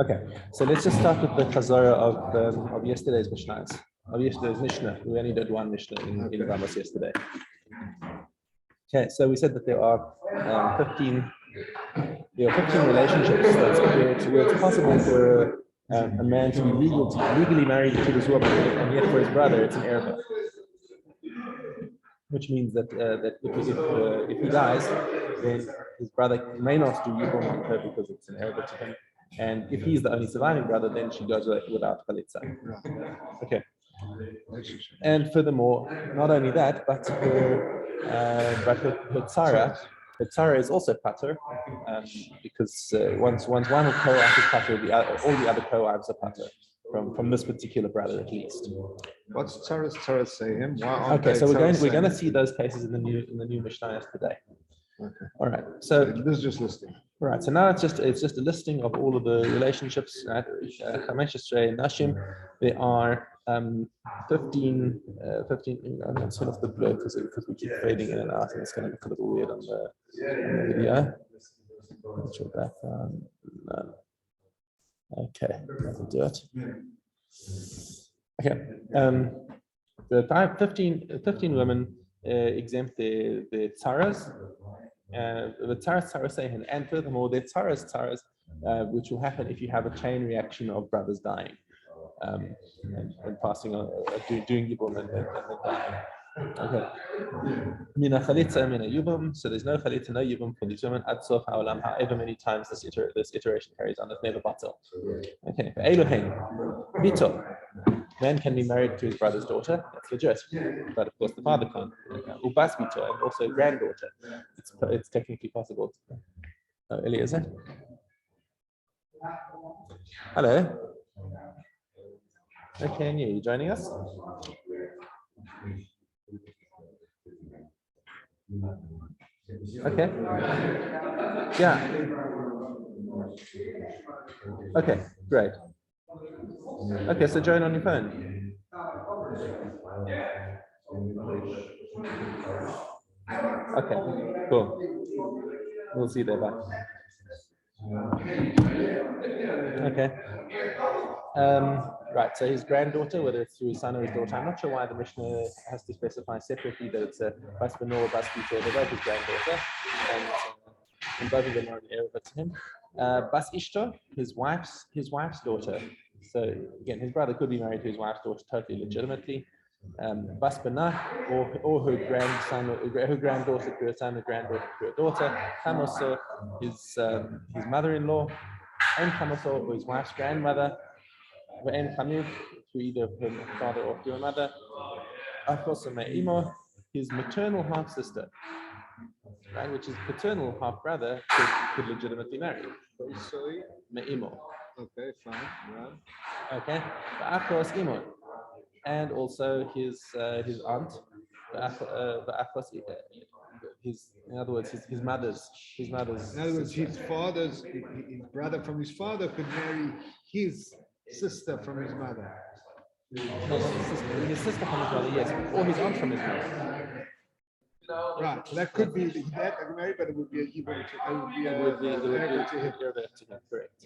Okay, so let's just start with the Chazara of yesterday's Mishnah. Of yesterday's Mishnah. We only did one Mishnah in Yevamos yesterday. Okay, so we said that there are 15 relationships where it's possible for a man to be legally married to this woman, and yet for his brother it's an erba. Which means that if he dies, then his brother may not do Yibum on her because it's an erba to him. And if he's the only surviving brother, then she goes without Chalitza. Okay. And furthermore, not only that, but her tzara is also pater, because once one of co-wives is pater, all the other co-wives are pater from this particular brother at least. What's tzara say him? Okay, so we're going to see those cases in the new Mishnah today. Okay. All right. So this is just listing. All right. So now it's just a listing of all of the relationships. Right? Nashim. There are 15. I'm going to turn off the blur because we keep fading in and out, and it's going to look a little weird on the video. Let's go back. No. Okay, that'll do it. Okay. The 15 women exempt their tzaras. The tzaras saying, and furthermore, the tzaras, which will happen if you have a chain reaction of brothers dying, and passing on, doing yibum and dying. Okay. Mina chalitza, mina yibum. So there's no chalitza, no yibum for these women. Ad sof haolam, however many times this iteration carries on, it's never batal. Okay. Elohim, bito. Man can be married to his brother's daughter, that's legit, but of course the father can't. Ubas bito, and also granddaughter. It's technically possible. Eliezer? Hello? Okay, and you joining us? Okay. Yeah. Okay, great. Okay, so join on your phone. Okay, cool. We'll see you there. Bye. Okay. Right, so his granddaughter, whether it's through his son or his daughter, I'm not sure why the Mishnah has to specify separately that it's a Bas Benor or Bas Bito. They're both his granddaughter, and both of them are an heir to him. Bas Ishto, his wife's daughter. So again, his brother could be married to his wife's daughter totally legitimately. Bas Benah, or her grandson, or her granddaughter to her son, her granddaughter to her daughter. Chamoso, his mother-in-law, and Chamoso, or his wife's grandmother. And Chanuv, to either her father or to her mother. Achos Me'imo, his maternal half sister, right, which is paternal half brother, could legitimately marry. Sorry? Me'imo. Okay, fine. Right. Okay. Achos Imo, and also his aunt. In other words, his mother's. In other words, his brother from his father could marry his sister from his mother. No, his sister from his mother, yes, or his aunt from his mother. Right, so that could be that married, but it would be a Hebrew. It would be to him. Correct.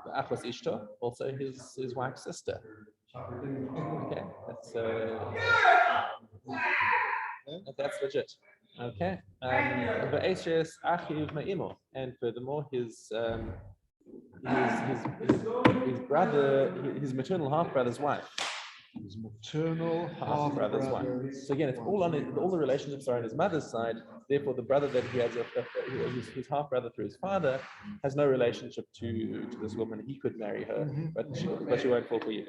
The Achos Ishto, also his wife's sister. Okay, that's legit. Okay. And furthermore, his brother, his maternal half brother's wife. His maternal half brother's wife. So again, it's all the relationships are on his mother's side. Therefore, the brother that he has, his half brother through his father, has no relationship to this woman. He could marry her, but she won't fall for you.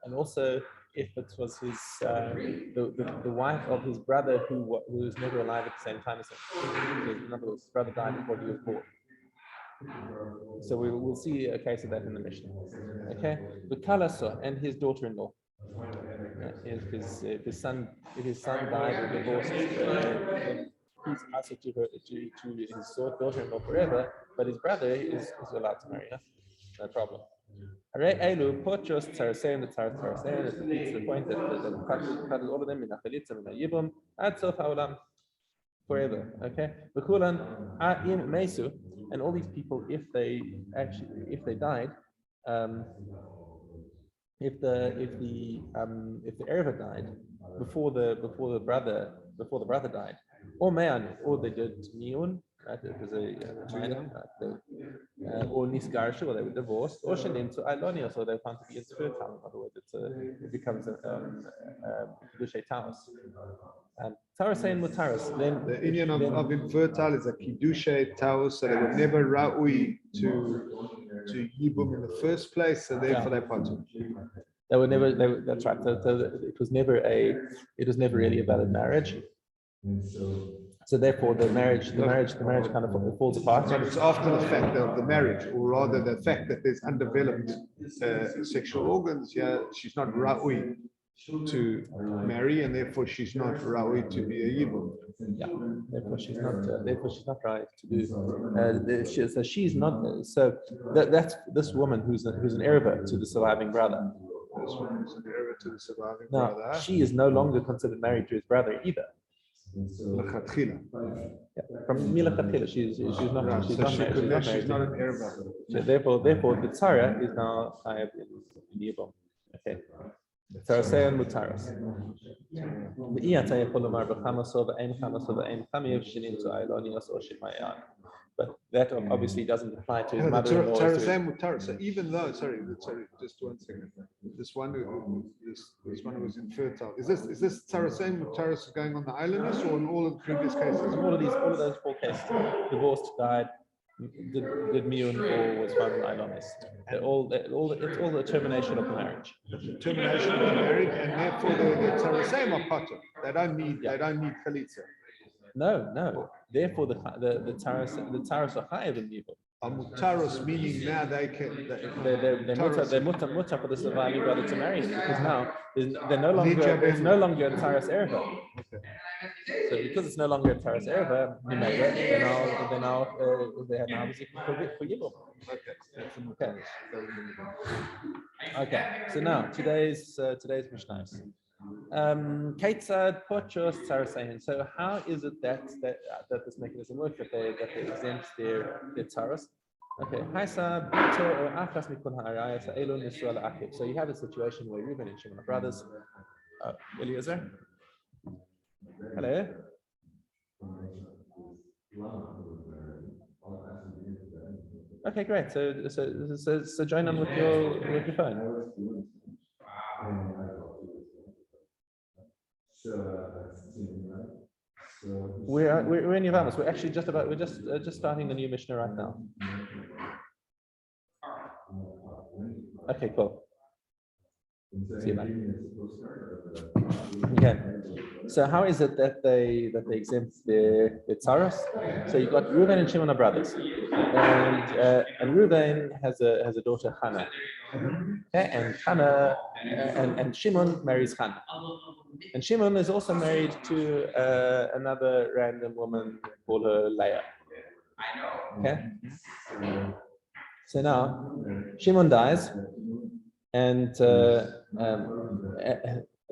And also, if it was his the wife of his brother who was never alive at the same time as him. In other words, his brother died before he was born. So we'll see a case of that in the Mishnah. Okay, the Kalaso and his daughter-in-law. If his son died or divorced, he's asked to his daughter-in-law forever, but his brother is allowed to marry her. No problem. Elu potros tzarasein the tzarasein. It's the point that cuts all of them in achalitza and yibum ad sof haolam. forever. Okay, and all these people, if they died, um, if the Erev died before the brother died, or they did Miyun, it was a minor, or Nisgarshu, or they were divorced, or Shanim to Ailonia, so they found to be infertile. In other words, it becomes a Kedushay Taos. Tarasain Mutaras. Then the Indian of infertile is a Kiddushay Taos, so they were never Ra'ui to Yibum in the first place, so therefore they parted. They were never. That's right. So it was never really a valid marriage. So therefore, the marriage kind of falls apart. So it's after the fact of the marriage, or rather the fact that there's undeveloped sexual organs. Yeah, she's not Ra'ui to marry, and therefore she's not Ra'ui to be a Yibum. Yeah, therefore she's not right to do. So she's not. So that's this woman who's an heir to the surviving brother. This one is an heir to the surviving now, brother. She is no longer considered married to his brother either. From Milechatchila, she's not. Right, she's so not she married. could, She's not she's married. not an heir. So therefore, the tzara is now chayav in Yibum. Okay. Tarasein mutaras. But that obviously doesn't apply to his mother-in-law. So even though, sorry, just 1 second. This one who was infertile. Is this Tarasein Mutaras going on the islanders or in all of the previous cases? All of those 4 cases: divorced, died, did miyun, or was found Ilonis. It's all the termination of the marriage. Termination of the marriage, and therefore the Tarasein are potter. They don't need chalitza. No. Therefore, the taras are higher than Yibum. Mutaros, meaning now they can. They're mutter for the surviving brother to marry because now there's no longer a taras erva. Okay. So because it's no longer a taras erva, they now have for Yibum. Okay. So now today's Mishnah. So how is it that this mechanism works, that they exempt their taras? Okay. So you have a situation where Reuben and Shimon are brothers. Eliezer? Hello? Okay, great. So join on with your phone. We're in Yevamos. We're actually just starting the new Mishna right now. Okay, cool. See you, man. Okay. So how is it that they exempt their tzaros? So you've got Reuven and Shimon are brothers, and Reuven has a daughter Hannah. Okay, and Hannah and Shimon marries Hannah, and Shimon is also married to another random woman called her Leah. Okay, so now Shimon dies, and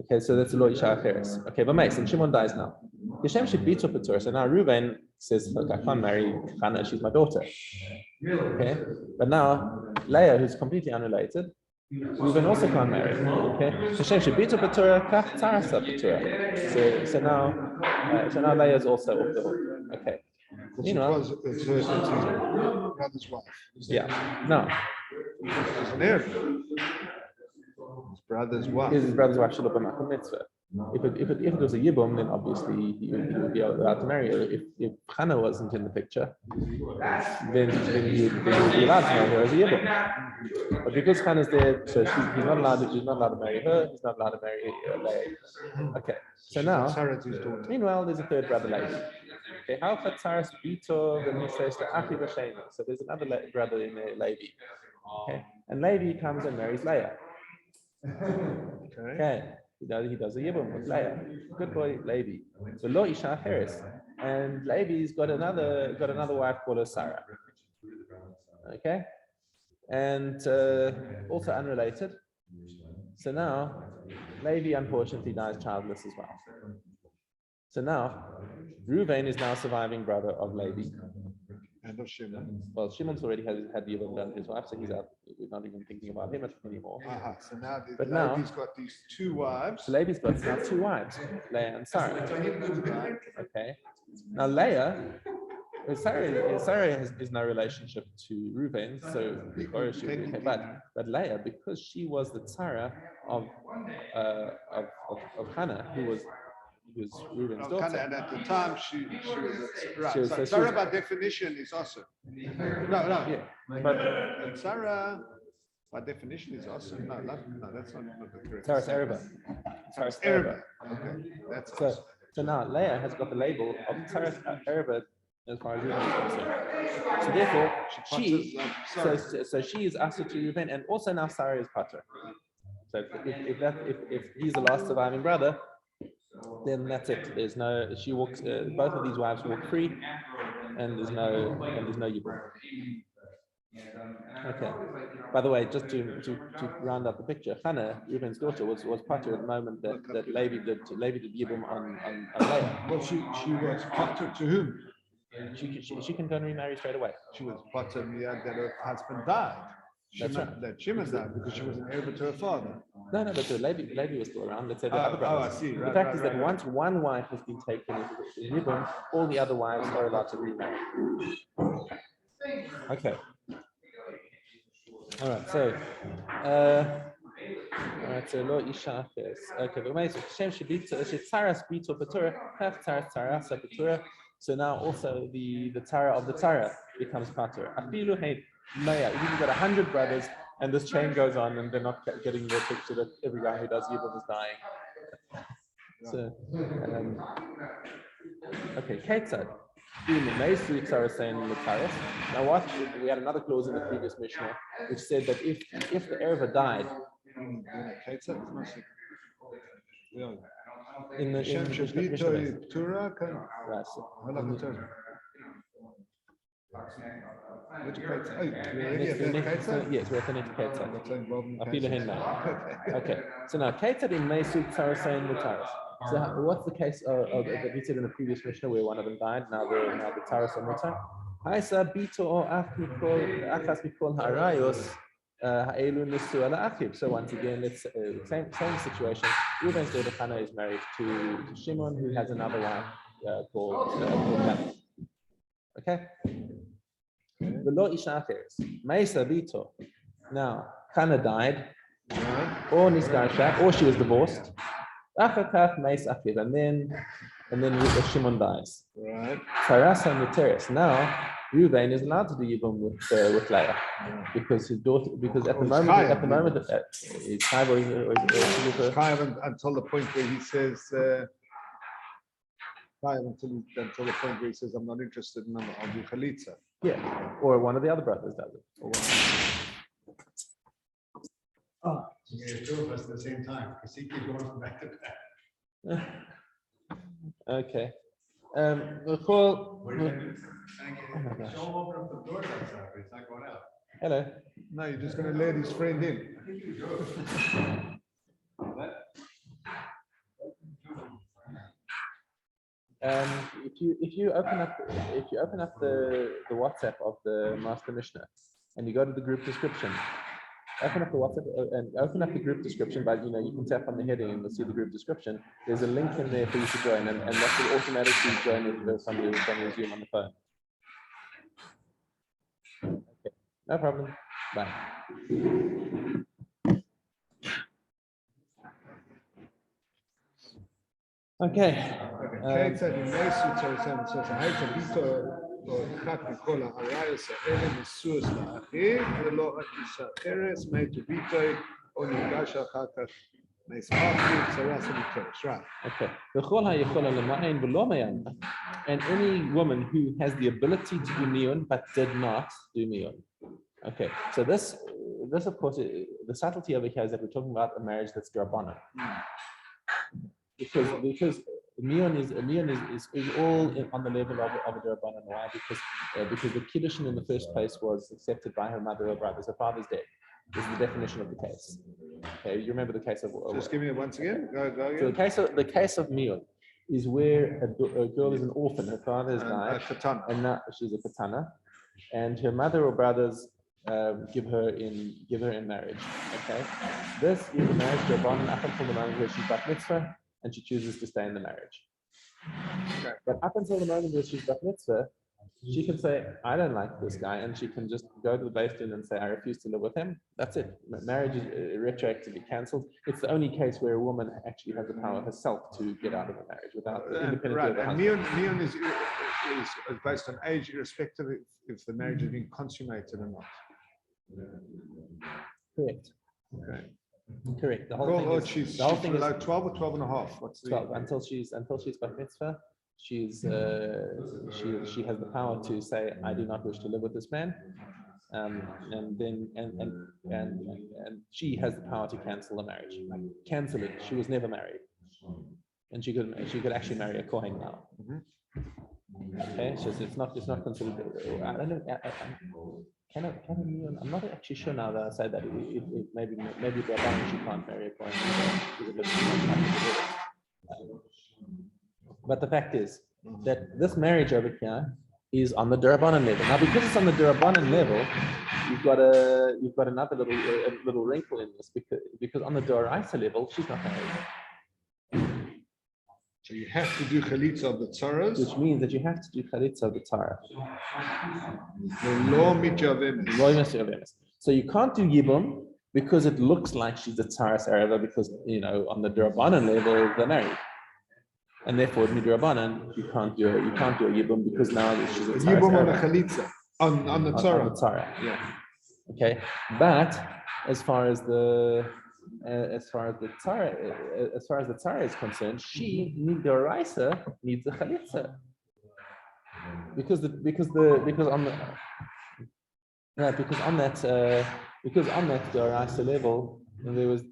okay, so that's a lo isha acheres. Okay, but Mace, and Shimon dies now. Yeshem should beat up a Torah. So now Reuven says, look, I can't marry Hannah, she's my daughter. Okay, but now Leah, who's completely unrelated, Reuven also can't marry. Okay, Yeshem should beat up a Torah, kach taras up a Torah. So now Leah is also off the hook. Okay. Meanwhile, it's his brother's wife. Yeah. No. She's an heir. His brother's wife. His brother's wife should have been a mitzvah. If it was a yibum, then obviously he would be allowed to marry her. If Hannah wasn't in the picture, then he would be allowed to marry her as a yibum. But because Hannah's there, so he's not allowed to marry her. He's not allowed to marry Leah. Okay. So now, meanwhile, there's a third brother, Levi. Okay. How Chatzaras Bito the Mishnah to Achi Vashema. So there's another brother in there, Levi. Okay. And Levi comes and marries Leah. Okay. He does a yibum with Leah. Good boy, Levi. So Lo Isha Harris. And Levi's got another wife called Sarah. Okay. And also unrelated. So now Levi unfortunately dies childless as well. So now, Reuven is now surviving brother of Levi. And of Shimon. Well, Shimon's already had the Yevamos done his wife, so he's out. We're not even thinking about him anymore. So now But Levi's got these two wives. So Levi's got now two wives, Leah and Sarah. Okay. Now Leah, Sarah is no relationship to Reuven, so but Leah, because she was the tzara of Hannah, who was Reuven's daughter. And at the time, she was right. So So Sarah, by definition, is awesome. No. Yeah, but And Sarah, by definition, is awesome. No, that's not the correct. Sarah's Araba. Sarah's Araba. Okay, that's awesome. So now Leah has got the label of Sarah's Araba as far as Reuven is concerned. So therefore, so she is Asa to Reuven, and also now Sarah is Pater. So if he's the last surviving brother, then that's it. There's no. She walks. Both of these wives walk free, and there's no Yibum. Okay. By the way, just to round up the picture, Hannah, Reuven's daughter, was Pater at the moment that Levi did Yibum on Leah. Well, she was Pater to whom? She can go and remarry straight away. She was Pater that her husband died. That Shimon died because she was an heir to her father. No, but the Levi was still around. Let's say the other brothers. I see. The fact is that once one wife has been taken into Yibum, all the other wives are allowed to remarry. Okay. All right. So lo isha afes. Okay. But my Shem shebita shetzaras bito patura half tzaras patura. So now also the tzara of the tzara becomes patur. Afilu hey Maya. You've got 100 brothers, and this chain goes on, and they're not getting the picture that every guy who does Yibum is dying. So, okay, Ketzad. Now, what we had another clause in the previous Mishna, which said that if the Erva died, in the yes, we're finished Ketzad. Okay, so now Ketzad in Mesut Tarasain Mutaris. So what's the case of that we said in the previous Mishnah where one of them died? Now the Tarasain Mutar. Haisa Bito or Achas Mikol Harayos Ha'elu Nisu Ala Achib. So once again, it's same situation. Reuven's daughter Hannah is married to Shimon, who has another wife called Hannah. Okay. Below Isha Acheres. Maisa Bito. Now, Hannah died, or Nisgarsha, or she was divorced. And then Shimon dies. Right. Tarasa and Muteris. Now, Reuven is allowed to do Yibum with Leah because his daughter. Because at the moment, it's Chayav until the point where he says. Until the point where he says, "I'm not interested in them. I'll do chalitza." Yeah, or one of the other brothers does it. Oh, yeah, two of us at the same time because he keeps going from back to back. Okay. We'll call. Wait a minute. Oh my gosh. Show him open up the door outside, but it's not going out. Hello. No, you're just going to let his friend in. I think you do. What? If you open up the WhatsApp of the Master Mishnah and you go to the group description, open up the WhatsApp and open up the group description. But you can tap on the heading and you'll see the group description. There's a link in there for you to join, and that will automatically join from your Zoom on the phone. Okay, no problem. Bye. Okay. And any woman who has the ability to do miyun but did not do miyun. Okay, so this of course, the subtlety over here is that we're talking about a marriage that's drabanan. Because miyun is all on the level of a drabanan. Why? Because the kiddushin in the first place was accepted by her mother or brothers. Her father's dead. This is the definition of the case. Okay, you remember the case of. Just give me it once again. Go again. So the case of miyun is where a girl is an orphan. Her father has died, Katana. and now she's a katana, and her mother or brothers give her in marriage. Okay, this is a marriage to a bond up until the moment where she's bat mitzvah and she chooses to stay in the marriage. Okay. But up until the moment where she's bat mitzvah, she can say, I don't like this guy, and she can just go to the Beis Din and say, I refuse to live with him. That's it. Marriage is retroactively cancelled. It's the only case where a woman actually has the power herself to get out of a marriage without independently Right. of the And husband. Neon is based on age, irrespective if the marriage has been consummated or not. Correct. Okay. Correct. The whole Well, thing is she's the whole thing is below 12 or 12 and a half. What's the 12 until she's bat mitzvah. She has the power to say, I do not wish to live with this man, and then and she has the power to cancel the marriage, cancel it. She was never married, and she could actually marry a kohen now. Okay, so it's not considered. I don't know. I'm not actually sure now that I say that. Maybe she can't marry a kohen. But the fact is that this marriage over here is on the Durabanan level. Now, because it's on the Durabanan level, you've got another little wrinkle in this because on the Doraisa level, she's not married. So you have to do chalitza of the tzaras. Which means that you have to do chalitza of the tzara. Lo mityavemes. So you can't do yibum because it looks like she's a tzara sareva because on the Durabanan level they're married. And therefore, midrabanan, you can't do a yibum because now she's a tzara. Yibum on the chalitza, on the tzara. On the tzara. Yeah. Okay, but as far as the tzara is concerned, she midoraisa needs a chalitza because on that doraisa level. And there's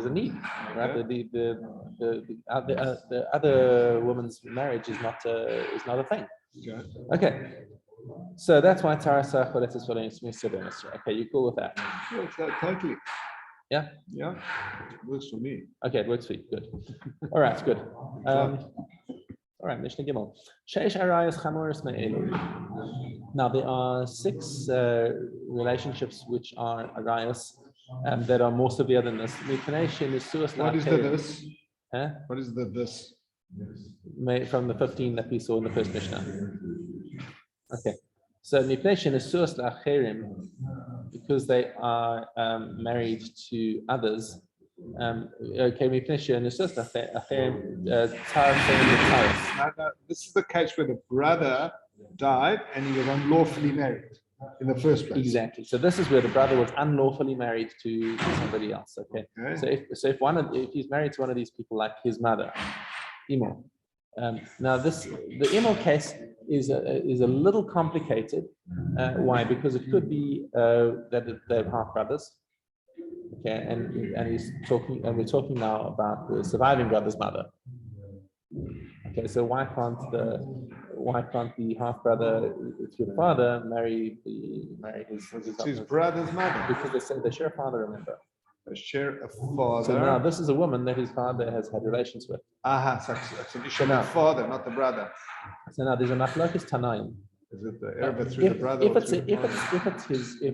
a need, right? The other woman's marriage is not a thing. Okay, so that's why Tarasa Choletes Choletes. Okay, you cool with that? Yeah, totally. Yeah. Yeah, it works for me. Okay, it works for you. Good. All right, good. All right, Mishna Gimel. Sheish Arayas Chamoris Me'elu. Now there are 6 relationships which are arayas. That are more severe than this. What is the this? Huh? What is the this? From the 15 that we saw in the first Mishnah. Okay. So Mipnei is suas la'acherim because they are married to others. Okay, Mipnei is suas la'acherim This is the case where the brother died and he was unlawfully married in the first place. Exactly. So this is where the brother was unlawfully married to somebody else. Okay. So if he's married to one of these people, like his mother, Imo. Now the Imo case is a little complicated. Why? Because it could be that they're half brothers. Okay, and we're talking now about the surviving brother's mother. Okay, so why can't the half brother to the father marry his brother's mother? Because they say they share a father, remember? They share a father. So now this is a woman that his father has had relations with. So it's an issue of the father, not the brother. So now there's a machlokes tanaim. Is it the erba through the brother? If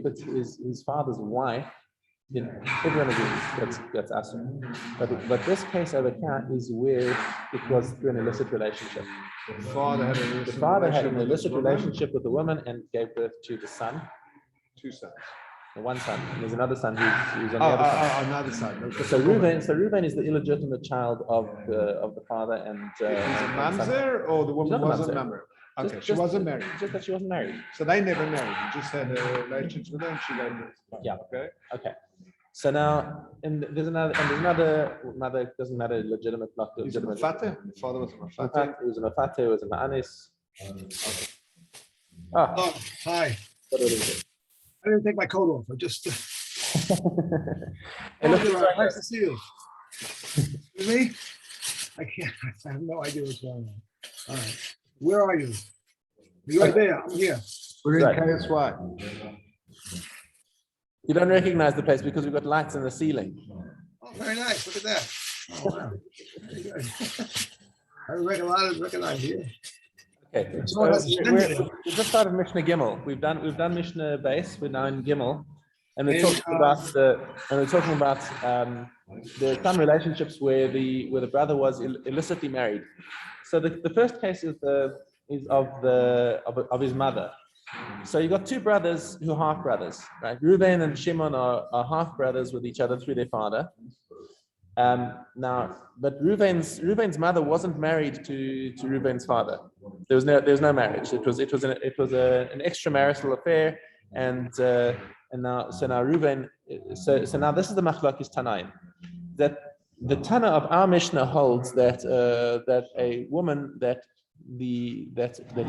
it's his father's wife, then everyone agrees that's awesome. But this case over here is where it was through an illicit relationship. The father had an illicit relationship with the woman and gave birth to the son. 2 sons. One son, and there's another son who's on the other side. Another side. So Reuven is the illegitimate child of the father, and he's a mamzer, or the woman wasn't a mamzer. Okay, she wasn't married. Just that she wasn't married. So they never married. He just had a relationship with her, and she gave birth. Yeah. Okay. So now, and there's another mother. It doesn't matter, legitimate, not legitimate. The father was a mafate. It was a mafate. It was a ma'anis. Okay. Oh, hi. What do you I didn't take my coat off. I just. Nice to see you. With me? I can't. I have no idea what's going on. All right. Where are you? You're right there. I'm here. We're in KSY. You don't recognize the place because we've got lights in the ceiling. Oh, very nice. Look at that. Oh, wow. Very good. I recognize here. Okay, so Someone has a spending. we just started Mishnah Gimel. We've done Mishnah base. We're now in Gimel, and we're And, talking about some relationships where the brother was illicitly married. So the first case is of his mother. So you got two brothers who are half brothers, right? Reuben and Shimon are half brothers with each other through their father. But Reuben's mother wasn't married to Reuben's father. There was no marriage. It was an extramarital affair, and now Reuben. So now this is the machlokes Tanaim, that the Tana of our Mishnah holds that a woman that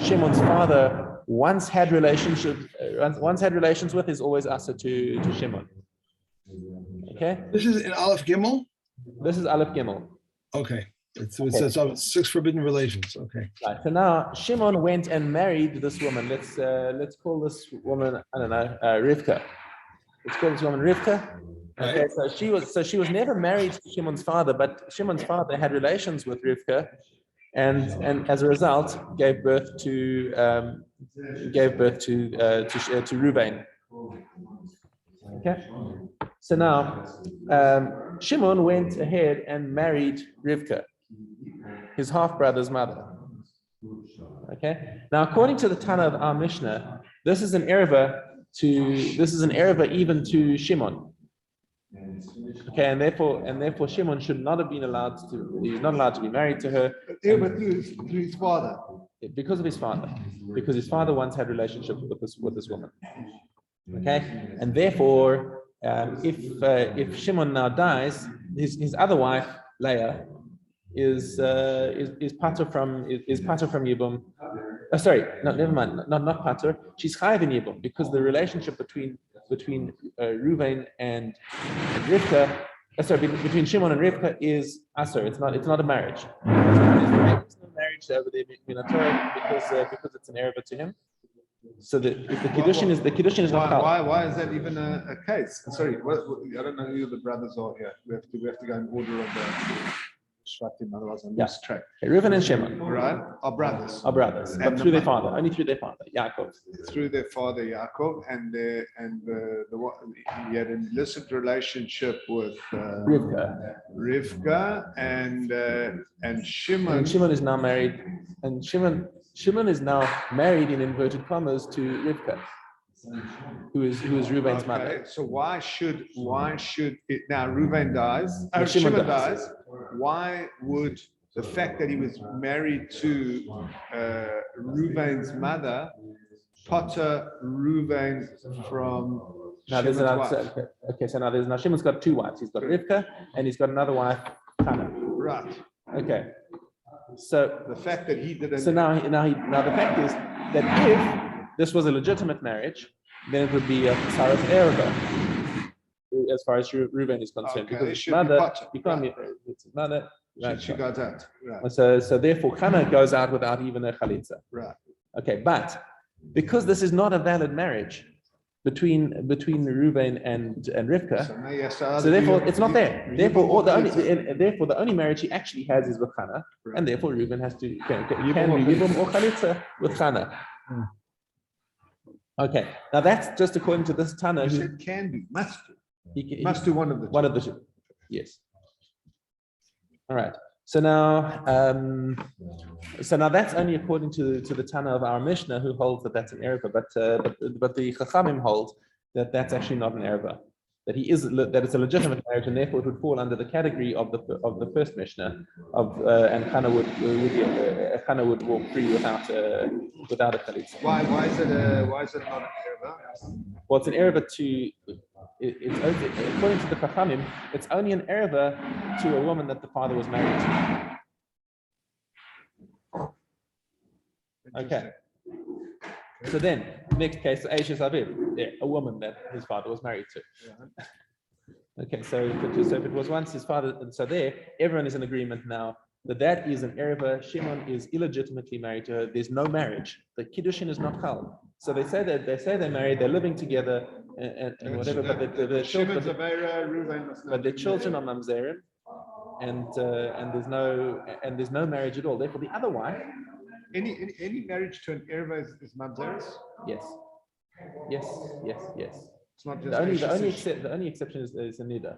Shimon's father once had relations with is always asa to Shimon. Okay. This is in Aleph Gimel? This is Aleph Gimel. Okay. It's 6 forbidden relations. Okay. Right. So now Shimon went and married this woman. Let's call this woman, I don't know, Rivka. Let's call this woman Rivka. Okay. Right. So she was never married to Shimon's father, but Shimon's father had relations with Rivka, and as a result gave birth to Reuben. Okay. So now Shimon went ahead and married Rivka, his half brother's mother. Okay. Now, according to the Tana of our Mishnah, this is an erva even to Shimon. Okay, and therefore Shimon should not have been allowed to. He's not allowed to be married to her. But through his father. Because of his father. Because his father once had relationships with this woman. Okay, and therefore, if Shimon now dies, his other wife Leah is pater from Yibum. Never mind, not pater. She's chayav in Yibum because the relationship between Reuven and Rivka, between Shimon and Rivka is aser. It's not a marriage. There's no marriage over there in Torah because it's an erva to him. So if the kiddushin is not why is that even a case? Sorry, I don't know who the brothers are here. We have to go in order of the Shvatim, otherwise I lose track. Okay, Reuven and Shimon, right, are brothers. But through their father, only through their father, Yaakov. Through their father Yaakov, and he had an illicit relationship with Rivka, and Shimon. And Shimon is now married, and Shimon is now married in inverted commas to Rivka, who is Reuben's mother. So why should it now? Reuben dies. Shimon dies. Why would the fact that he was married to Reuben's mother potter Reuben from now Shimon's wife? So now Shimon's got two wives. He's got Rivka and he's got another wife, Hannah. Right. Okay. So the fact that he didn't. So now the fact is that if this was a legitimate marriage, then it would be a Sarah's erba, as far as Reuben is concerned, because his mother, it's his mother. Right, she got out. Right. So therefore, Hannah goes out without even a chalitza. Right. Okay, but because this is not a valid marriage between Reuben and Rivka, so therefore it's not there. Therefore, the only marriage he actually has is with Hannah, and therefore Reuben has to can be Yibum or chalitza with Hannah. Okay, now that's just according to this Tana. You said can be, must do. He must do one of the two. One of the two. Yes. All right. So now that's only according to the Tana of our Mishnah, who holds that that's an erva, but the Chachamim hold that that's actually not an erva, that it's a legitimate marriage, and therefore it would fall under the category of the first Mishnah and Hannah would walk free without a chalitza. Why is it not an erva? Well, it's an erva to. According to the Chachamim, it's only an erva to a woman that the father was married to. Okay. So then, next case, Aisha Aviv, a woman that his father was married to. Okay, so if it was once his father, and so there, everyone is in agreement now that is an erva. Shimon is illegitimately married to her. There's no marriage. The kiddushin is not chal. So they say they're married, they're living together, and whatever. But their children are mamzerim, there's no marriage at all. Therefore, the other wife, Any marriage to an erva is mamzeres? yes. It's not just The only exception is a nida.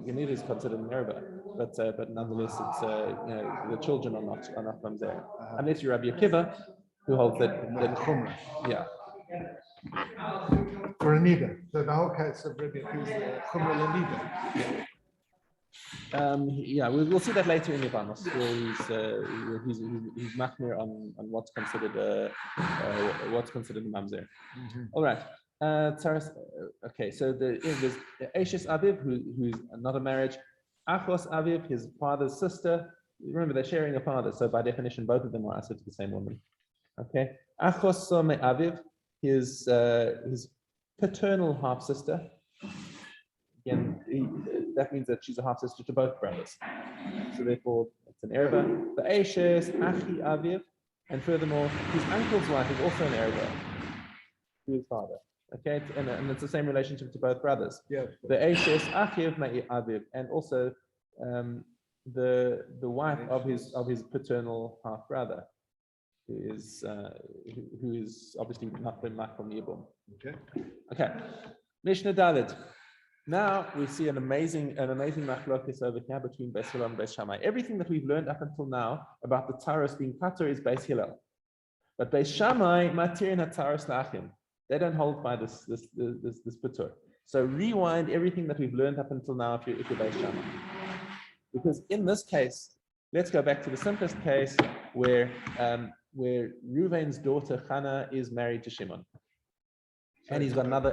The nida is considered an erva, but nonetheless, it's the children are not mamzer, unless you're Rabbi Akiva, who holds that chumrah. Yeah. For a nida. So the whole case of Rabbi Akiva is chumrah nida. We'll see that later in Yevamos, where he's machmir on what's considered a mamzer. All right. Okay, so there's Ashes Aviv, who's not a marriage. Achos Aviv, his father's sister. Remember, they're sharing a father, so by definition, both of them are asset to the same woman. Okay. Achos Some Aviv, his paternal half sister. Again, that means that she's a half sister to both brothers. So therefore, it's an erva. The Ashes Achi Aviv, and furthermore, his uncle's wife is also an erva to his father. Okay, and it's the same relationship to both brothers. Yeah. The Ashes Achiv Ma'i Aviv, and also the wife of his paternal half brother, who is obviously not been from Yibum. Okay. Mishna Dalet. Now we see an amazing machlokes over here between Beis Hillel and Beis Shammai. Everything that we've learned up until now about the taros being pater is Beis Hillel, but Beis Shammai matirin hataros la'achim. They don't hold by this patur. So rewind everything that we've learned up until now if you're Beis Shammai, because in this case, let's go back to the simplest case where Reuven's daughter Chana is married to Shimon, and he's got another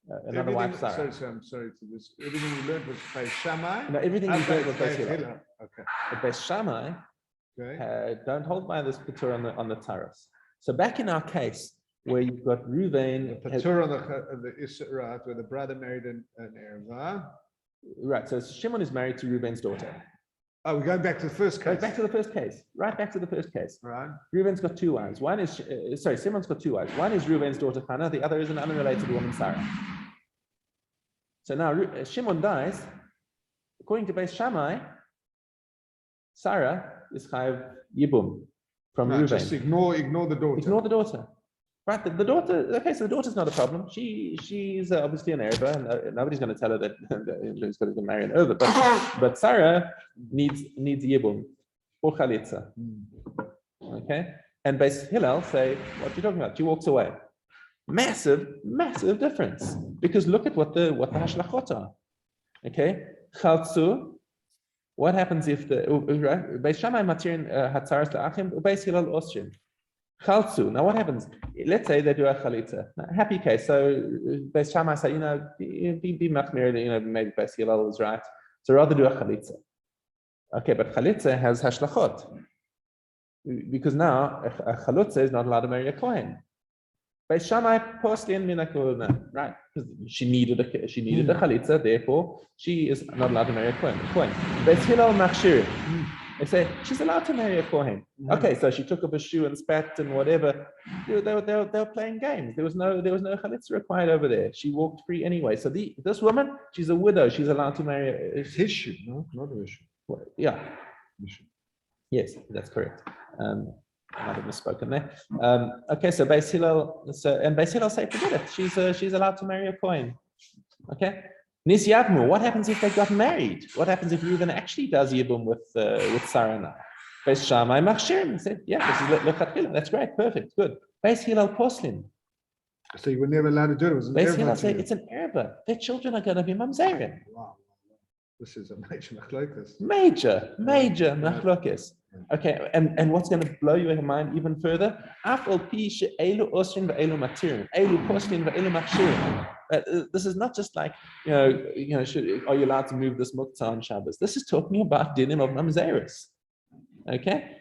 wife, Sarah. I'm sorry to this. Everything we learned was Beis Shammai. No, everything we learned was Beis Hillel. Okay. But Beis Shammai don't hold by this patur on the taros. So back in our case, where you've got Reuven, patur on the Israel, where the brother married an erva. Right. So Shimon is married to Reuven's daughter. Oh, we're going back to the first case. Back to the first case. Right back to the first case. Right. Reuven's got two wives. Simon's got two wives. One is Reuven's daughter Chana. The other is an unrelated woman, Sarah. So now Shimon dies. According to Beis Shammai, Sarah is chayav yibum from Reuven. Just ignore the daughter. Ignore the daughter. Right, the daughter. Okay, so the daughter's not a problem. She's obviously an erva, and nobody's going to tell her that she's going to marry an erva. But Sarah needs yibum or chalitza. Okay, and Beis Hillel say, what are you talking about? She walks away. Massive difference, because look at what the hashlachot are. Okay, chaltzu. What happens if Beis Shammai matirin hatzaras la'achim, Beis Hillel osrin. Chaltzu. Now what happens? Let's say they do a chalitza. Happy case. So Beis Shammai say, be machmir, maybe Beis Hillel is right. So rather do a chalitza. Okay, but chalitza has hashlachot, because now a chalutza is not allowed to marry a kohen. Beis Shammai postin min hakohena, right? Because she needed a chalitza, therefore she is not allowed to marry a kohen. Beis Hillel machshirim. They say she's allowed to marry a kohen. Okay, so she took up a shoe and spat and whatever. They were playing games. There was no chalitza required over there. She walked free anyway. So this woman, she's a widow. She's allowed to marry. It's his shoe, no, not her shoe. Yeah. Yes, that's correct. I might have misspoken there. Okay, so Beis Hillel, Beis Hillel say forget it. She's allowed to marry a kohen. Okay. Nis Yavmu, what happens if they got married? What happens if Reuven actually does Yibum with Sarah now? Beis Shammai machshirim said, yeah, this is lechatchila. That's great, perfect, good. Beis Hillel poslin. So you were never allowed to do it. It was an Beis Hillel say it's an erva. Their children are going to be mamzerim. Wow. This is a major machlokes. Major machlokes. Okay, and what's going to blow your mind even further? This is not just like, are you allowed to move this muktzah on Shabbos? This is talking about dinim of mamzeris. Okay,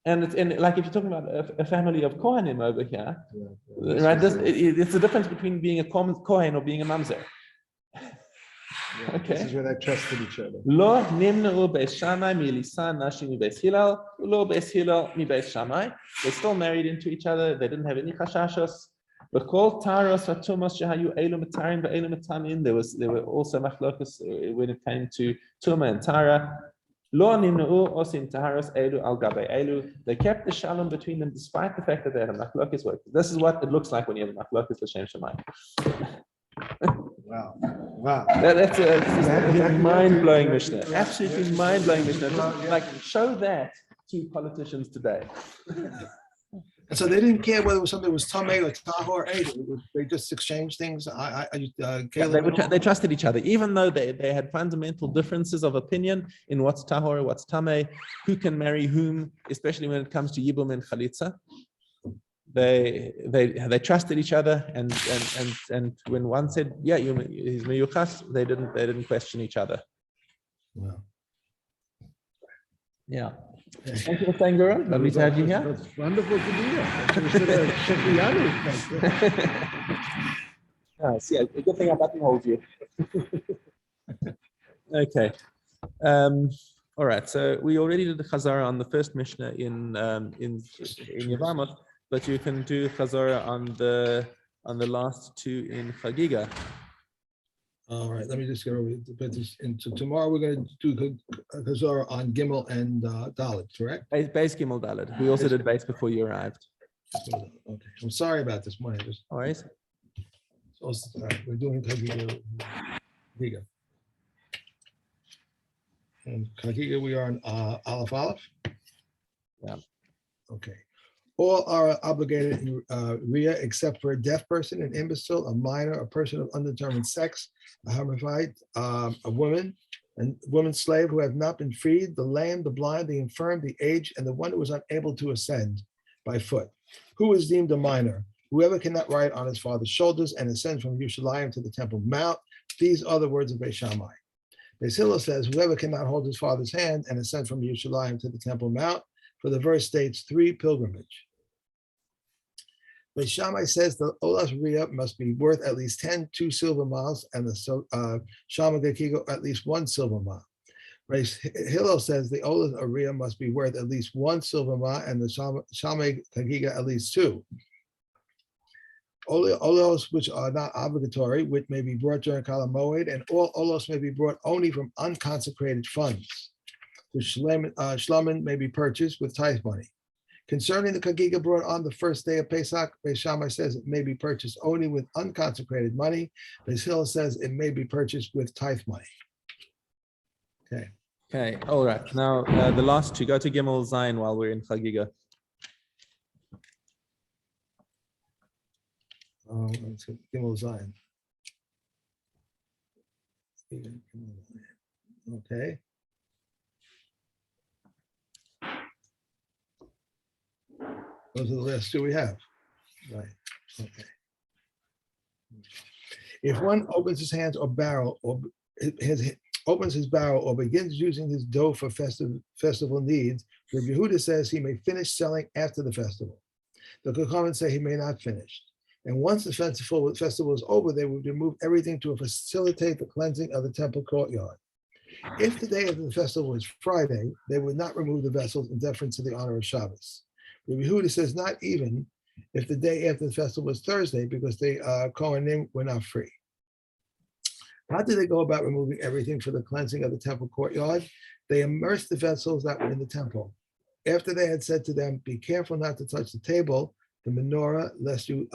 and like if you're talking about a family of kohanim over here, right? It's the difference between being a kohen or being a mamzer. Okay. This is where they trusted each other. Lo nimnu Beis Shammai mi lisan nashi mi Beis Hillel, lo Beis Hillel mi Beis Shammai. They still married into each other. They didn't have any chashashos. There were also machlokas when it came to Tuma and Tara. They kept the shalom between them despite the fact that they had a machlokas. This is what it looks like when you have a machlokas l'shem shamayim. Wow. Wow. That's a mind-blowing Mishnah. Absolutely mind-blowing Mishnah. Like, show that to politicians today. And so they didn't care whether it was something that was Tameh or Tahor. They just exchanged things. They trusted each other, even though they had fundamental differences of opinion in what's Tahor, what's Tameh, who can marry whom, especially when it comes to Yibum and Chalitza. They trusted each other, and when one said, "Yeah, he's meyuchas," they didn't question each other. Wow. Yeah. Thank you for saying, Guru. Lovely to have you here. It's wonderful to be here. Nice. Yeah, a good thing I buttonholed you. Okay. All right. So we already did the Chazara on the first Mishnah in Yevamos, but you can do Chazara on the last two in Chagiga. All right, let me just get over put this into tomorrow. We're going to do Chazara on Gimel and Dalet, correct? Base Gimel Dalet. We also did base before you arrived. Okay, I'm sorry about this morning. All right. All right, we're doing Chagiga. And Chagiga, we are on Aleph Aleph. Yeah. Okay. All are obligated in Riyah except for a deaf person, an imbecile, a minor, a person of undetermined sex, a hermaphrodite, a woman, and woman slave who have not been freed, the lame, the blind, the infirm, the aged, and the one who was unable to ascend by foot. Who is deemed a minor? Whoever cannot ride on his father's shoulders and ascend from Yerushalayim to the Temple Mount. These are the words of Beis Shammai. Beis Hillel says, whoever cannot hold his father's hand and ascend from Yerushalayim to the Temple Mount, for the verse states 3 pilgrimage. Beis Shammai says the Olas Riyah must be worth at least 2 silver miles, and the Shama Gekigo at least 1 silver mile. Beis Hillel says the Olas Riyah must be worth at least 1 silver mile, and the Shama Gekiga at least 2. Olos which are not obligatory, which may be brought during Kala Moed, and all Olos may be brought only from unconsecrated funds. The Shlomin may be purchased with tithe money. Concerning the Chagiga brought on the first day of Pesach, Beis Shammai says it may be purchased only with unconsecrated money. Beis Hillel says it may be purchased with tithe money. Okay. Okay. All right. Now the last two. Go to Gimel Zayin while we're in Chagiga. Let's go Gimel Zayin. Okay. Those are the last 2 we have. Right. Okay. If one opens his hands or barrel, or opens his barrel, or begins using his dough for festival needs, Rabbi Yehuda says he may finish selling after the festival. The Chachamim say he may not finish. And once the festival is over, they would remove everything to facilitate the cleansing of the temple courtyard. If the day of the festival is Friday, they would not remove the vessels in deference to the honor of Shabbos. Rabbi Yehuda says not even if the day after the festival was Thursday, because they Kohanim were not free. How did they go about removing everything for the cleansing of the temple courtyard? They immersed the vessels that were in the temple. After they had said to them, be careful not to touch the table, the menorah, lest you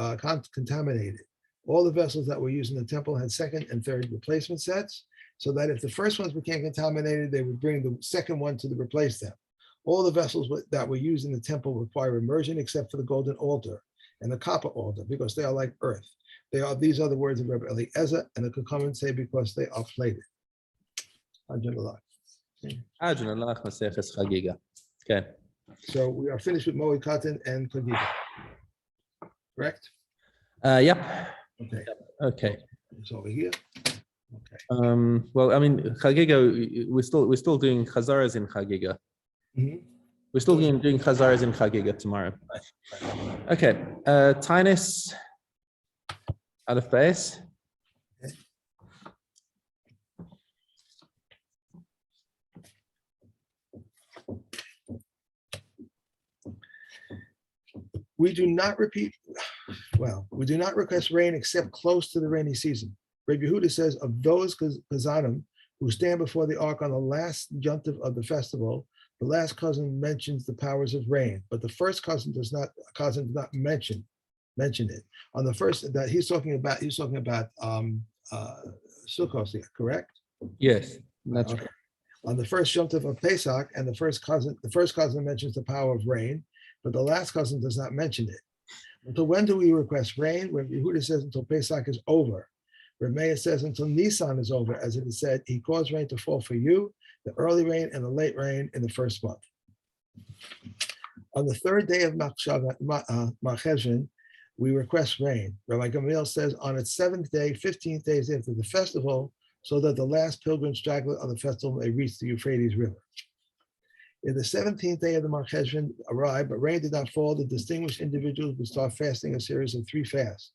contaminate it. All the vessels that were used in the temple had second and third replacement sets, so that if the first ones became contaminated, they would bring the second one to replace them. All the vessels that were used in the temple require immersion except for the golden altar and the copper altar, because they are like earth. These are the words of Rabbi Eliezer, and the Chachamim say because they are plated. Okay. So we are finished with Moed Katan and Chagiga. Correct? Yep. Okay. Okay. It's over here. Okay. Well, I mean, Chagiga, we're still doing Chazaras in Chagiga. Mhm. We're still doing Chazaras in Chagiga tomorrow. Okay. Tainus out of base. We do not repeat. Well, we do not request rain except close to the rainy season. Rabbi Yehuda says of those Kazanim who stand before the ark on the last yontif of the festival, the last cousin mentions the powers of rain, but the first cousin does not mention it. On the first that he's talking about Sukkot here, correct? Yes, that's Okay. On the first yontif of Pesach, and the first cousin mentions the power of rain, but the last cousin does not mention it. Until when do we request rain? When Yehuda says until Pesach is over. Remeir says until Nisan is over, as it is said, he caused rain to fall for you, the early rain and the late rain in the first month. On the third day of Marcheshvan, we request rain. Rabbi Gamliel says on its seventh day, 15 days after the festival, so that the last pilgrim straggler of the festival may reach the Euphrates River. If the 17th day of the Marcheshvan arrived, but rain did not fall, the distinguished individuals would start fasting a series of 3 fasts.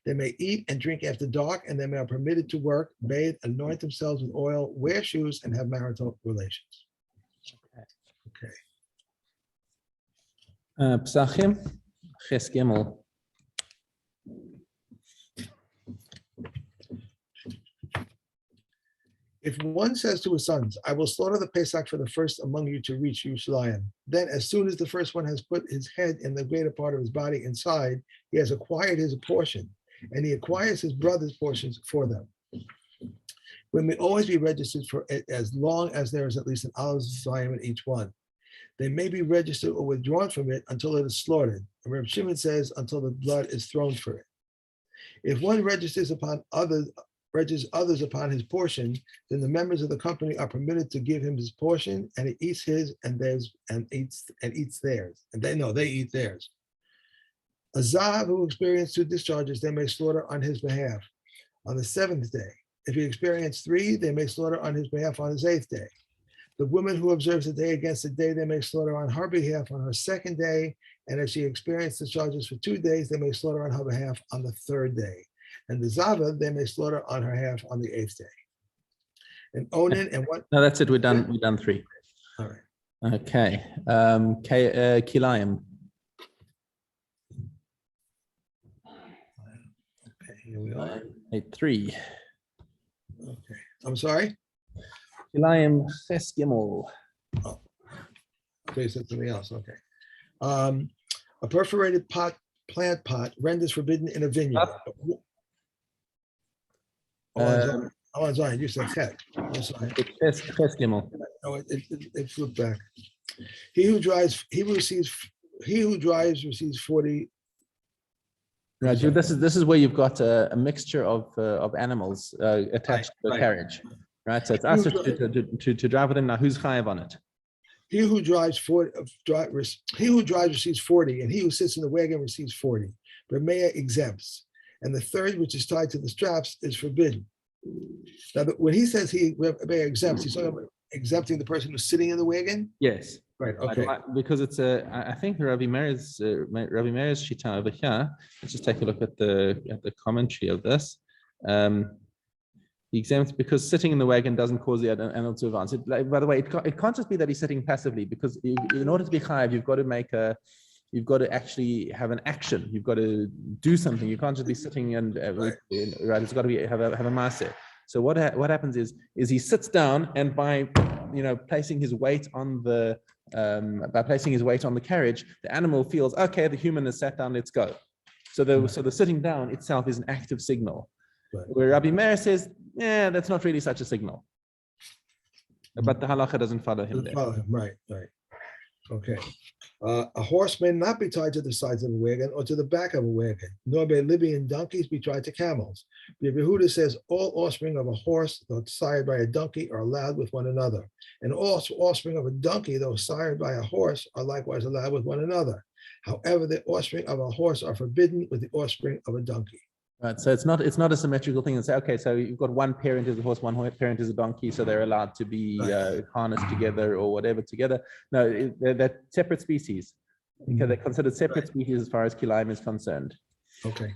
They may eat and drink after dark, and they may be permitted to work, bathe, anoint themselves with oil, wear shoes, and have marital relations. Okay. Psachim, Ches Gimel. If one says to his sons, I will slaughter the Pesach for the first among you to reach Yerushalayim, then as soon as the first one has put his head and the greater part of his body inside, he has acquired his portion, and he acquires his brother's portions for them. We may always be registered for it as long as there is at least an olive volume in each one. They may be registered or withdrawn from it until it is slaughtered. And Reb Shimon says until the blood is thrown for it. If one registers others upon his portion, then the members of the company are permitted to give him his portion, and he eats his and theirs and eats theirs. And they eat theirs. A Zav who experienced 2 discharges, they may slaughter on his behalf on the 7th day. If he experienced 3, they may slaughter on his behalf on his 8th day. The woman who observes the day against the day, they may slaughter on her behalf on her 2nd day. And if she experienced discharges for 2 days, they may slaughter on her behalf on the 3rd day. And the Zava, they may slaughter on her half on the 8th day. And Onan and what? No, that's it. We're done 3. All right. Okay. Kilayim. Okay, here we are. 3. Okay. I'm sorry? Kilayim Ches Gimel. Oh. Okay, you said something else. Okay. A perforated plant pot renders forbidden in a vineyard. I'm sorry, you said Chet. I'm sorry. Ches Gimel. Oh, it flipped back. He who drives receives 40. Right, this is where you've got a mixture of animals attached to the carriage, right? So it's us to drive with him. Now, who's chayav on it? He who drives receives 40, and he who sits in the wagon receives 40. But Meir exempts, and the third, which is tied to the straps, is forbidden. Now, when he says Meir exempts, he's talking about exempting the person who's sitting in the wagon. Yes. Right. Okay. Because it's I think Rabbi Meir's shita over here. Let's just take a look at the commentary of this. He exempts because sitting in the wagon doesn't cause the animal to advance. By the way, it can't just be that he's sitting passively, because in order to be chayav, you've got to actually have an action. You've got to do something. You can't just be sitting and right. It's got to be have a maaseh. So what happens is he sits down, and by placing his weight on the carriage, the animal feels, okay, the human has sat down, let's go. So the sitting down itself is an active signal. Right. Where Rabbi Meir says, that's not really such a signal. But the halacha doesn't follow him there. Right. Okay. A horse may not be tied to the sides of a wagon or to the back of a wagon, nor may Libyan donkeys be tied to camels. Rabbi Yehuda says all offspring of a horse, though sired by a donkey, are allowed with one another. And all offspring of a donkey, though sired by a horse, are likewise allowed with one another. However, the offspring of a horse are forbidden with the offspring of a donkey. Right, so it's not a symmetrical thing and say, okay, so you've got one parent is a horse, one parent is a donkey, so they're allowed to be harnessed together or whatever together. No, they're separate species. Okay, they're considered separate species as far as kilayim is concerned. Okay.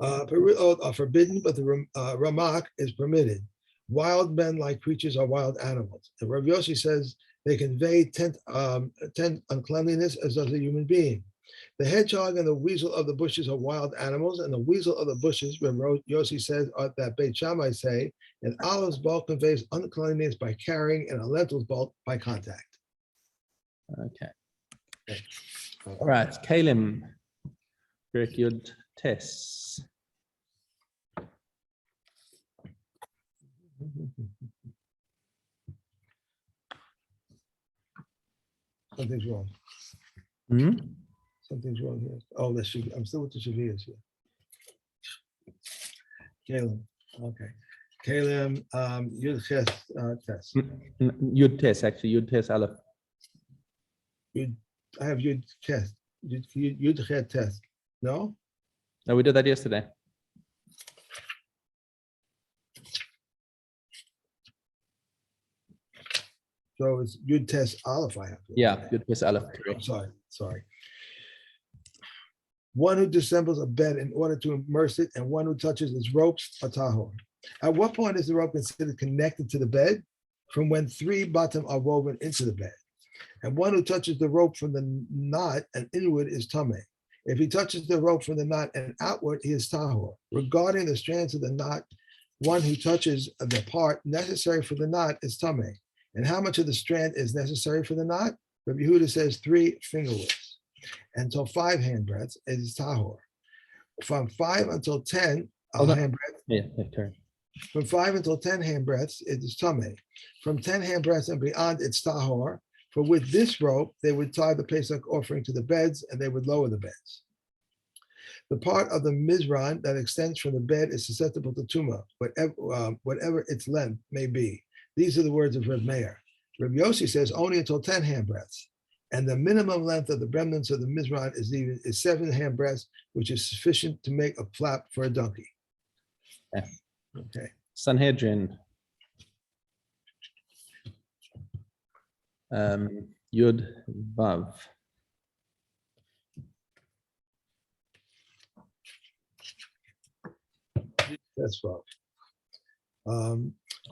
Are forbidden, but the ramak is permitted. Wild men like creatures are wild animals. And Rav Yossi says they convey tent uncleanliness as does a human being. The hedgehog and the weasel of the bushes are wild animals, and the weasel of the bushes, when Yossi says that Beit Shammai say, an olive's bulk conveys uncleanliness by carrying, and a lentil's bulk by contact. Okay. All right. Kalim. Very good tests. Something's wrong. Hmm? Something's wrong here. Oh, that's I'm still with the Shavias here. Kalim. Okay. Kalim, Yud Ches test. Yud test, actually. Yud test Aleph. I have Yud Ches. Yud Ches test. No? No, we did that yesterday. So it's Yud Tes Aleph. I have to. Yeah, Yud test Aleph. I'm sorry. One who dissembles a bed in order to immerse it, and one who touches its ropes, a tahor. At what point is the rope considered connected to the bed? From when 3 bottom are woven into the bed. And one who touches the rope from the knot and inward is tameh. If he touches the rope from the knot and outward, he is tahor. Regarding the strands of the knot, one who touches the part necessary for the knot is tameh. And how much of the strand is necessary for the knot? Rabbi Yehuda says 3 finger widths. Until 5 handbreadths is tahor. From 5 until 10 handbreadths. Yeah, turn. From 5 until 10 handbreadths, it is tameh. From 10 handbreadths and beyond, it's tahor. For with this rope, they would tie the Pesach offering to the beds, and they would lower the beds. The part of the mizran that extends from the bed is susceptible to tumah, whatever its length may be. These are the words of Reb Meir. Reb Yossi says only until 10 handbreadths, and the minimum length of the remnants of the mizran is 7 handbreadths, which is sufficient to make a flap for a donkey. Yeah. Okay. Sanhedrin. Yud Vav. That's Vav.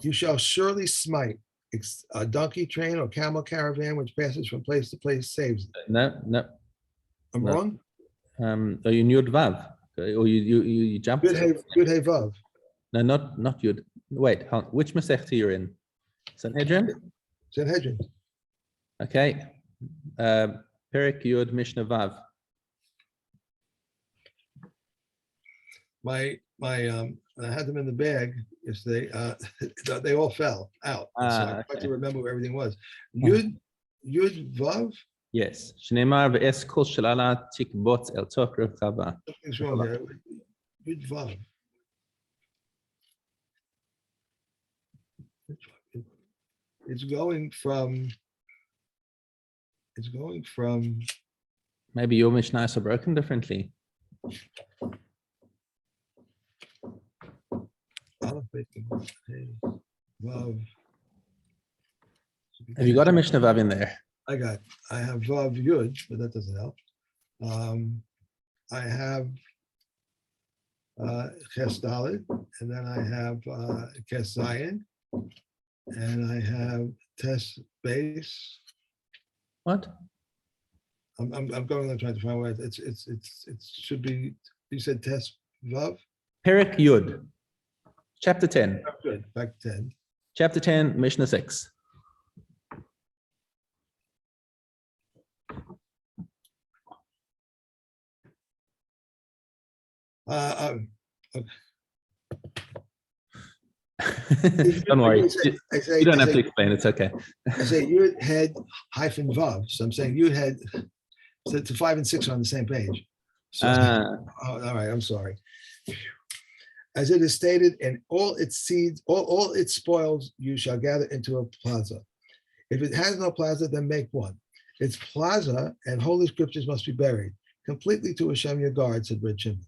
You shall surely smite a donkey train or camel caravan which passes from place to place, saves it. No. I'm wrong? Are you in Yud Vav? Or you jumped? Good hey Vav. No, not Yud. Wait, which Masechta you're in? Sanhedrin? Sanhedrin. Okay. Perek Yud Mishna Vav. I had them in the bag yesterday. They all fell out. So I tried to remember where everything was. Yud Vav? Yes. Shneimar ve'es kol shalala tikbot el tok rechava. Something's wrong there. Yud Vav. It's going from. Maybe your Mishnahs are broken differently. Have you got a Mishnah Vav in there? I have Vav Yud, but that doesn't help. I have Ches Dalet, and then I have Ches Zayin, and I have Tes Beis. What? I'm going on trying to find where it should be. You said Tes Vav? Perek Yud, chapter 10. Good. Back to 10. Chapter 10, Mishnah 6. Okay. Don't worry. You don't have to explain. It's okay. I say Yud Head hyphen Vav. So I'm saying Yud Head. So 5 and 6 are on the same page. So, all right. I'm sorry. As it is stated, in all its seeds, all its spoils, you shall gather into a plaza. If it has no plaza, then make one. Its plaza and holy scriptures must be buried completely to Hashem your guard, said Red Shimon.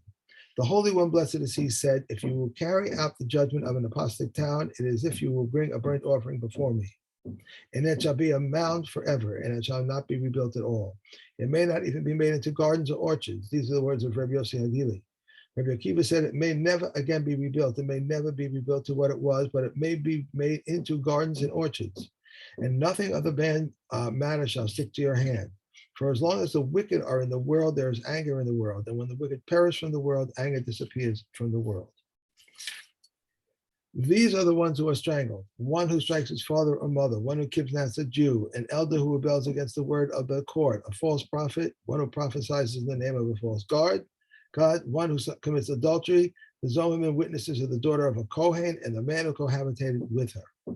The Holy One, blessed is he, said, if you will carry out the judgment of an apostate town, it is if you will bring a burnt offering before me. And it shall be a mound forever, and it shall not be rebuilt at all. It may not even be made into gardens or orchards. These are the words of Rabbi Yossi Hagili. Rabbi Akiva said it may never again be rebuilt. It may never be rebuilt to what it was, but it may be made into gardens and orchards. And nothing of the band matter shall stick to your hand. For as long as the wicked are in the world, there is anger in the world. And when the wicked perish from the world, anger disappears from the world. These are the ones who are strangled: one who strikes his father or mother, one who kidnaps a Jew, an elder who rebels against the word of the court, a false prophet, one who prophesies in the name of a false God, one who commits adultery, the Zohim witnesses of the daughter of a Kohen, and the man who cohabitated with her.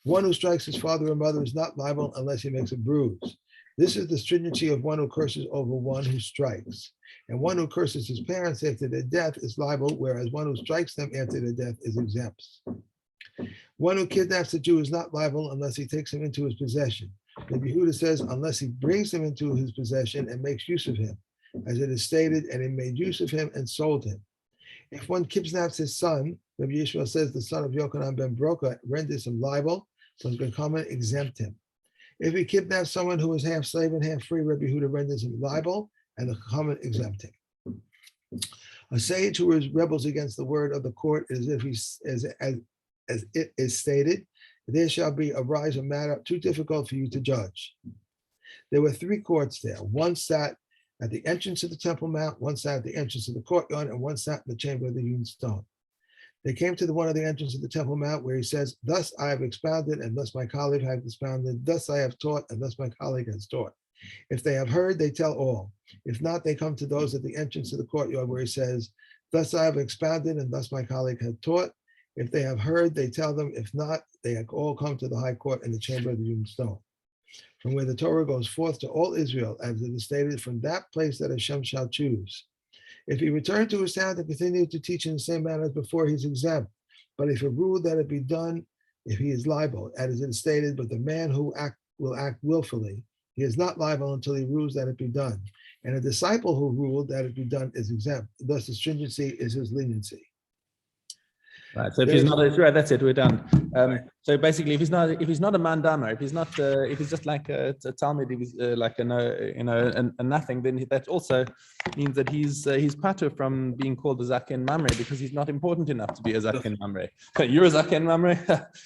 One who strikes his father or mother is not liable unless he makes a bruise. This is the stringency of one who curses over one who strikes. And one who curses his parents after their death is liable, whereas one who strikes them after their death is exempt. One who kidnaps a Jew is not liable unless he takes him into his possession. The Yehuda says, unless he brings him into his possession and makes use of him, as it is stated, and he made use of him and sold him. If one kidnaps his son, Rabbi Yishmael says the son of Yochanan ben Broka renders him liable, so the Gekaman exempt him. If he kidnaps someone who is half slave and half free, Rabbi Yehuda renders him liable, and the Gekaman exempt him. A sage who rebels against the word of the court is if he, as it is stated, there shall arise a matter too difficult for you to judge. There were 3 courts there. One sat at the entrance of the Temple Mount, one sat at the entrance of the courtyard, and one sat in the chamber of the hewn stone. They came to the one of the entrance of the Temple Mount where he says, thus I have expounded, and thus my colleague has expounded, thus I have taught, and thus my colleague has taught. If they have heard, they tell all. If not, they come to those at the entrance of the courtyard where he says, thus I have expounded, and thus my colleague has taught. If they have heard, they tell them. If not, they have all come to the high court in the chamber of the hewn stone, from where the Torah goes forth to all Israel, as it is stated, from that place that Hashem shall choose. If he return to his town to continue to teach in the same manner as before, he's exempt. But if a rule that it be done, if he is liable, as it is stated, but the man who will act willfully, he is not liable until he rules that it be done. And a disciple who ruled that it be done is exempt. Thus the stringency is his leniency. Right. So if he's not, right, that's it. We're done. So basically, if he's not a mandama, if he's just like a Talmud, if he's like a nothing, then that also means that he's patur from being called a zaken mamre because he's not important enough to be a zaken mamre. You're a zaken mamre.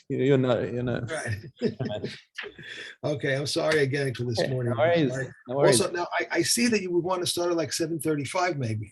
You're not. Right. Okay, I'm sorry again for this morning. No worries. No worries. Also, now I see that you would want to start at like 7:35, maybe.